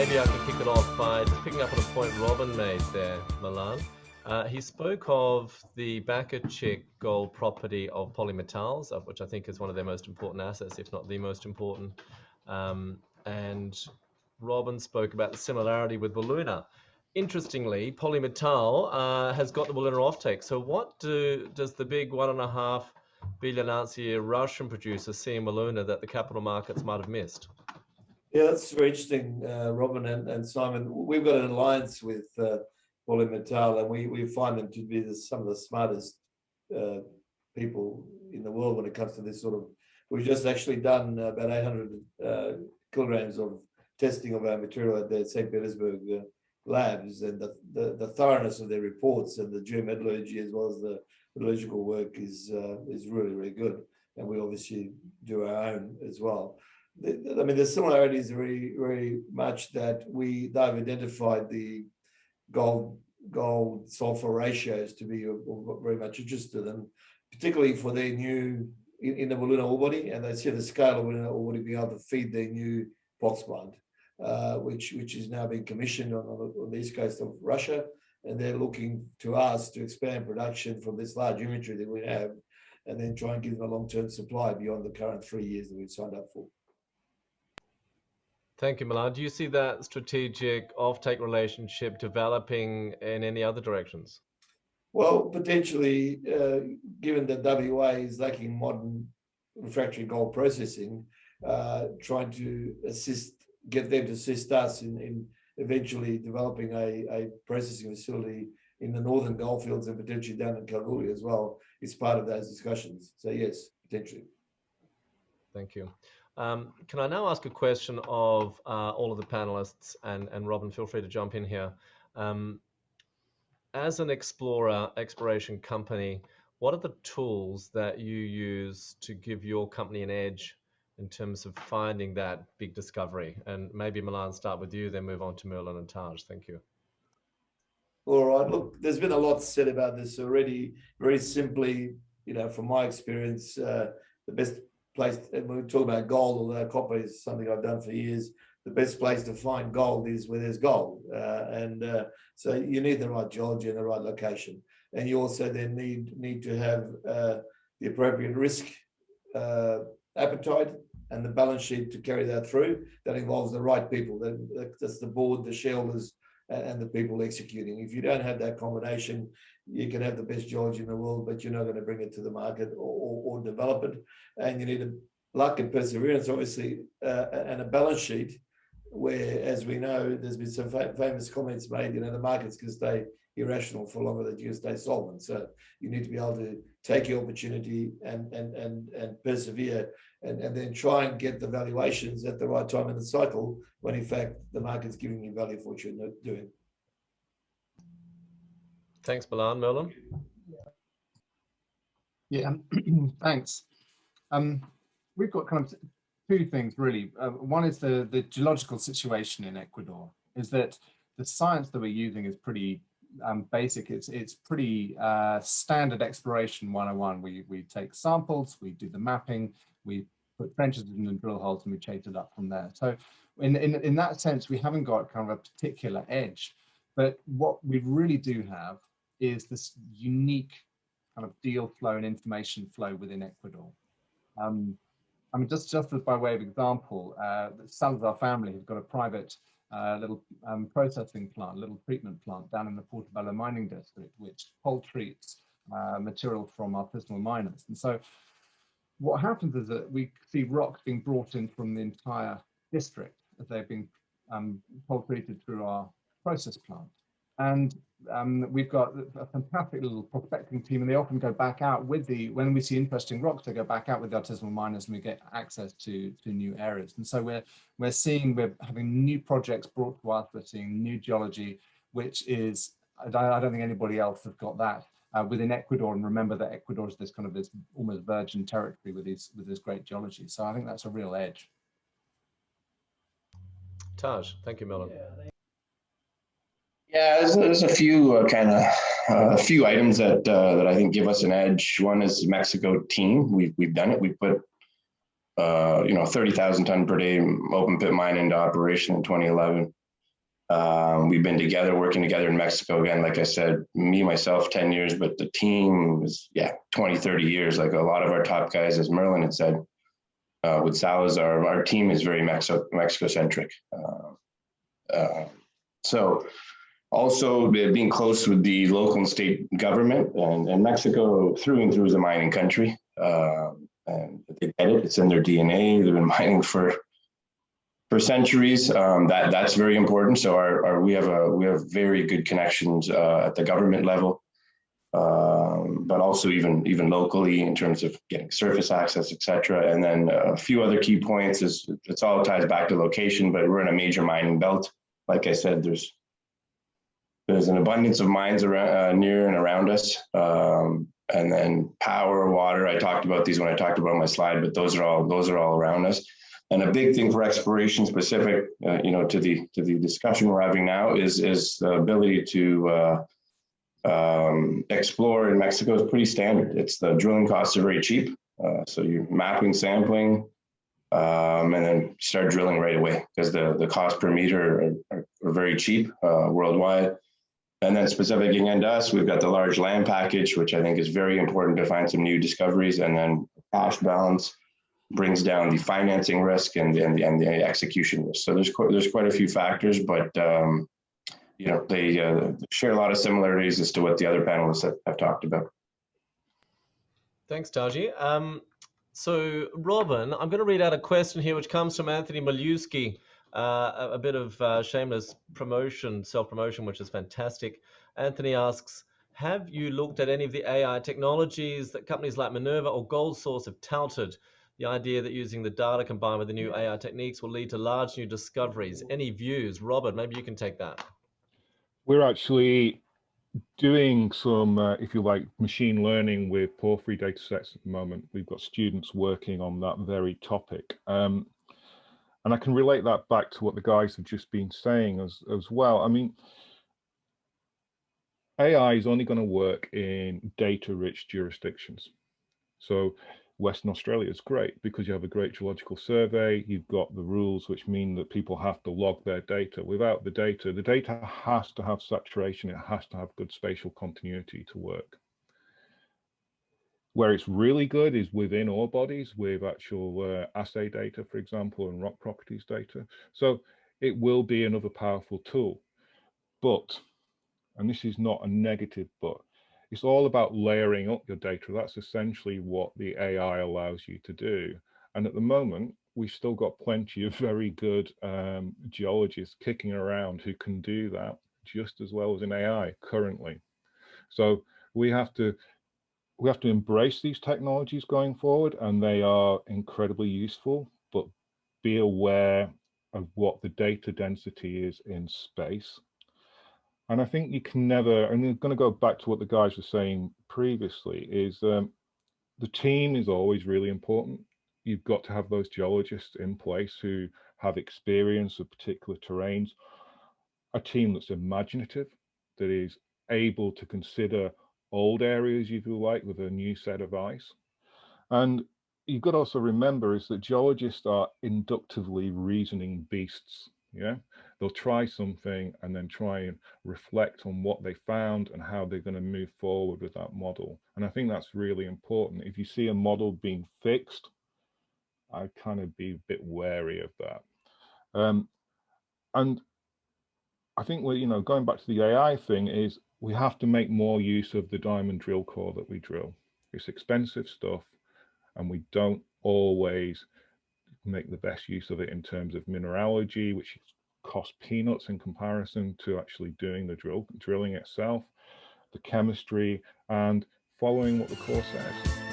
maybe I can kick it off by just picking up on a point Robin made there, Milan. He spoke of the Bakachik gold property of polymetalls, of which I think is one of their most important assets, if not the most important. And Robin spoke about the similarity with Wiluna. Interestingly, polymetal has got the Wiluna offtake. So what does the big 1.5 billion ounce a year Russian producer see in Wiluna that the capital markets might have missed? Yeah, that's very interesting, Robin and Simon. We've got an alliance with Polymetal, and we find them to be some of the smartest people in the world when it comes to this sort of. We've just actually done about 800 kilograms of testing of our material at the St. Petersburg labs, and the thoroughness of their reports and the geometallurgy as well as the metallurgical work is really, really good. And we obviously do our own as well. I mean, the similarities are very, very much that they've identified the gold sulfur ratios to be very much interested in, particularly for their new in the Wiluna ore body, and they see the scale of Wiluna ore body being able to feed their new box plant, which is now being commissioned on the east coast of Russia, and they're looking to us to expand production from this large inventory that we have, and then try and give them a long-term supply beyond the current 3 years that we've signed up for. Thank you, Milan. Do you see that strategic offtake relationship developing in any other directions? Well, potentially, given that WA is lacking modern refractory gold processing, trying to get them to assist us in eventually developing a processing facility in the northern goldfields and potentially down in Kalgoorlie as well is part of those discussions. So yes, potentially. Thank you. Can I now ask a question of all of the panelists, and Robin, feel free to jump in here. As an exploration company, what are the tools that you use to give your company an edge in terms of finding that big discovery? And maybe Milan, start with you, then move on to Merlin and Taj. Thank you. All right. Look, there's been a lot said about this already. Very simply, from my experience, the best place, and when we talk about gold, although copper is something I've done for years, the best place to find gold is where there's gold. So you need the right geology and the right location. And you also then need to have the appropriate risk appetite and the balance sheet to carry that through. That involves the right people. That's the board, the shareholders, and the people executing. If you don't have that combination, you can have the best geology in the world, but you're not going to bring it to the market or develop it. And you need luck and perseverance, obviously, and a balance sheet where, as we know, there's been some famous comments made, the markets can stay irrational for longer than you can stay solvent. So you need to be able to take your opportunity and persevere and then try and get the valuations at the right time in the cycle when, in fact, the market's giving you value for what you're doing. Thanks, Milan. Merlin? Yeah, thanks. We've got kind of two things, really. One is the geological situation in Ecuador, is that the science that we're using is pretty basic. It's pretty standard exploration 101. We take samples, we do the mapping, we put trenches in the drill holes, and we chase it up from there. So in that sense, we haven't got kind of a particular edge. But what we really do have is this unique kind of deal flow and information flow within Ecuador. I mean, just as by way of example, the Salazar family have got a private little processing plant, little treatment plant down in the Portobello mining district, which cold treats material from artisanal miners. And so what happens is that we see rocks being brought in from the entire district as they've been cold treated through our process plant. And we've got a fantastic little prospecting team, and they often go back out with when we see interesting rocks, they go back out with the artisanal miners, and we get access to new areas. And so we're having new projects brought to us. We're seeing new geology, which is, I don't think anybody else has got that within Ecuador. And remember that Ecuador is this almost virgin territory with this great geology. So I think that's a real edge. Taj, thank you, Merlin. Yeah, there's a few a few items that I think give us an edge. One is Mexico team. We've done it. We put 30,000 ton per day open pit mine into operation in 2011. We've been together, working together in Mexico. Again, like I said, me, myself, 10 years, but the team is, 20, 30 years. Like a lot of our top guys, as Merlin had said, with Salazar, our team is very Mexico-centric. So also being close with the local and state government, and Mexico through and through is a mining country. And they get it, it's in their DNA. They've been mining for centuries. That's very important. So we have very good connections at the government level, but also even locally in terms of getting surface access, etc. And then a few other key points is it's all ties back to location, but we're in a major mining belt. Like I said, there's an abundance of mines around, near and around us. And then power, water. I talked about these when I talked about my slide, but those are all around us. And a big thing for exploration specific, to the discussion we're having now is the ability to explore in Mexico is pretty standard. It's the drilling costs are very cheap. So you're mapping, sampling, and then start drilling right away because the cost per meter are very cheap worldwide. And then specific again to us, we've got the large land package, which I think is very important to find some new discoveries. And then cash balance brings down the financing risk and the execution risk. So there's quite a few factors, but they share a lot of similarities as to what the other panelists have talked about. Thanks, Taji. So Robin, I'm going to read out a question here, which comes from Anthony Milewski. A bit of shameless self-promotion, which is fantastic. Anthony asks, have you looked at any of the AI technologies that companies like Minerva or Gold Source have touted? The idea that using the data combined with the new AI techniques will lead to large new discoveries. Any views? Robert, maybe you can take that. We're actually doing some, if you like, machine learning with porphyry data sets at the moment. We've got students working on that very topic. And I can relate that back to what the guys have just been saying as well. I mean, AI is only going to work in data-rich jurisdictions. So Western Australia is great because you have a great geological survey. You've got the rules, which mean that people have to log their data. Without the data has to have saturation. It has to have good spatial continuity to work. Where it's really good is within ore bodies with actual assay data, for example, and rock properties data. So it will be another powerful tool. But, and this is not a negative but, it's all about layering up your data. That's essentially what the AI allows you to do. And at the moment, we've still got plenty of very good geologists kicking around who can do that just as well as an AI currently. So we have to embrace these technologies going forward, and they are incredibly useful, but be aware of what the data density is in space. And I think you can never, and I'm going to go back to what the guys were saying previously, is the team is always really important. You've got to have those geologists in place who have experience of particular terrains, a team that's imaginative, that is able to consider old areas, if you like, with a new set of eyes. And you've got to also remember is that geologists are inductively reasoning beasts. Yeah, they'll try something and then try and reflect on what they found and how they're going to move forward with that model. And I think that's really important. If you see a model being fixed, I'd kind of be a bit wary of that. And I think we're, going back to the AI thing is we have to make more use of the diamond drill core that we drill. It's expensive stuff and we don't always make the best use of it in terms of mineralogy, which costs peanuts in comparison to actually doing the drilling itself, the chemistry, and following what the core says.